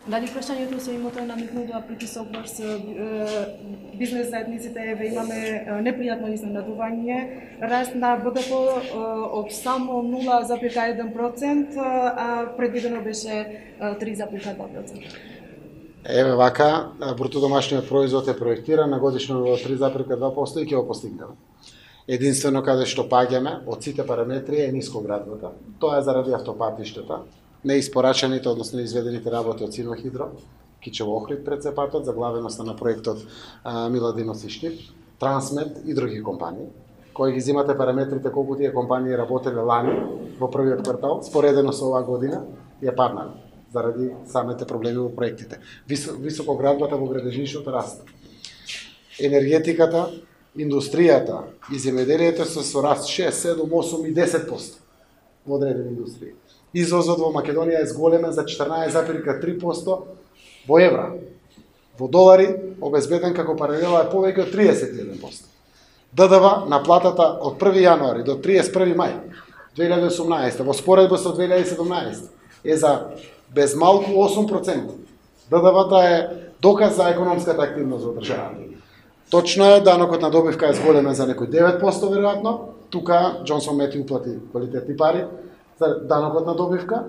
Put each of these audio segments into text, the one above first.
Дали прашањето со имото намигнува притисок врз бизнес заедниците, еве имаме непријатно изненадување, раст на БДП од само 0,1%, а предвидено беше 3,2%. Еве вака, бруто домашниот производ е проектиран на годишно ниво 3,2% и ќе го постигнеме. Единствено каде што паѓаме од сите параметри е нискоградбата. Тоа е заради автопатиштата, неиспорачаните, односно неизведените работи од Синохидро, Кичево Охрид прецепатот, заглавеноста на проектот Миладинос и Штип, Трансмед и други компании, кои ги зимате параметрите колку тие компании работеле лани во првиот квартал, споредено со оваа година, ја паднале заради самите проблеми во проектите. Високоградбата во градежништвото раста. Енергетиката, индустријата и земеделието се со раст 6, 7, 8 и 10% во одредени индустрии. Извозот во Македонија е зголемен за 14,3% во евра. Во долари обезбеден како паралела е повеќе од 31%. ДДВ на платата од 1 јануари до 31 мај 2018 во споредба со 2017 е за без малку 8%. ДДВ-та е доказ за економската активност во државата. Точно е, данокот на добивка е зголемен за некој 9% веројатно. Тука Джонсон Мети уплати квалитетни пари за данокот на добивка.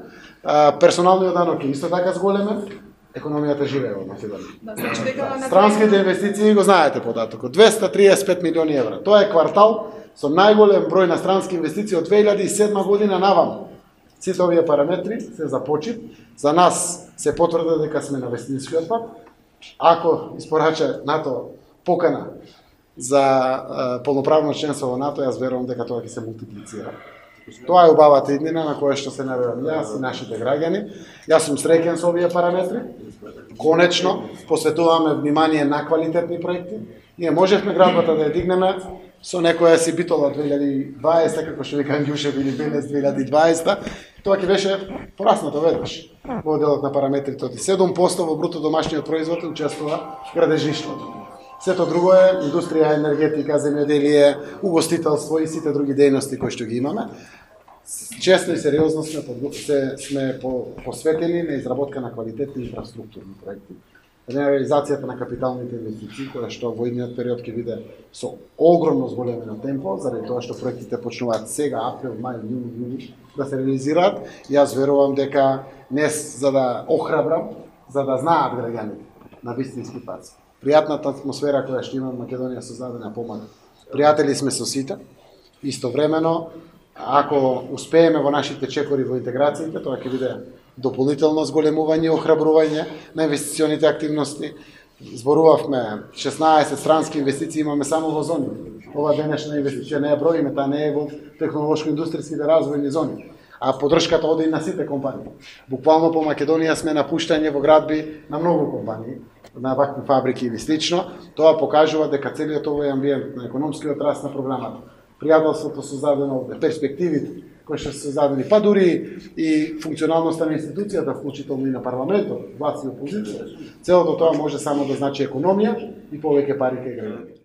Персоналниот данок е исто така зголемен. Економијата живее во Македонија. Странските инвестиции го знаете податокот. 235 милиони евра. Тоа е квартал со најголем број на странски инвестиции од 2007 година наваму. Сите овие параметри се за почит. За нас се потврда дека сме на вистинскиот пат. Ако испорача НАТО покана за полноправно членство во НАТО, јас верувам дека тоа ќе се мултиплицира. Тоа е убавата иднина на која што се надевам јас и нашите граѓани. Јас сум среќен со овие параметри. Конечно, посветуваме внимание на квалитетни проекти. Ние можевме градбата да ја дигнеме со некоја си битола 2020, како што вика Ангјушев, или Белес 2020, тоа ќе беше пораснато веднаш во делот на параметрите од 7% во бруто домашниот производ учествува градежништвото. Сето друго е индустрија, енергетика, земјоделие, угостителство и сите други дејности кои што ги имаме. Често и сериозно сме посветени на изработка на квалитетни инфраструктурни проекти. Реализацијата на капиталните инвестиции, која што во идниот период ќе биде со огромно зголемено темпо, заради тоа што проектите почнуваат сега, април, мај, јуни, да се реализираат. Јас верувам дека днес, за да охрабрам, за да знаат граѓаните на вистински пат. Пријатната атмосфера која што има во Македонија создадена помага. Пријатели сме со сите, истовремено, ако успееме во нашите чекори во интеграциите, тоа ќе биде дополнително зголемување и охрабрување на инвестиционите активности. Зборувавме 16 странски инвестиции имаме само во зони. Ова денешна инвестиција не ја броиме, таа не е во технолошко-индустријските развојни зони, а поддршката оди и на сите компании. Буквално по Македонија сме на пуштање во градби на многу компании, на вакви фабрики или слично. Тоа покажува дека целиот овој амбиент на економскиот раст на програмата, пријателството создадено, перспективите кои што се создадени, па дури и функционалноста на институцијата, вклучително и на парламентот, власт и опозиција, целото тоа може само да значи економија и повеќе пари кај граѓаните.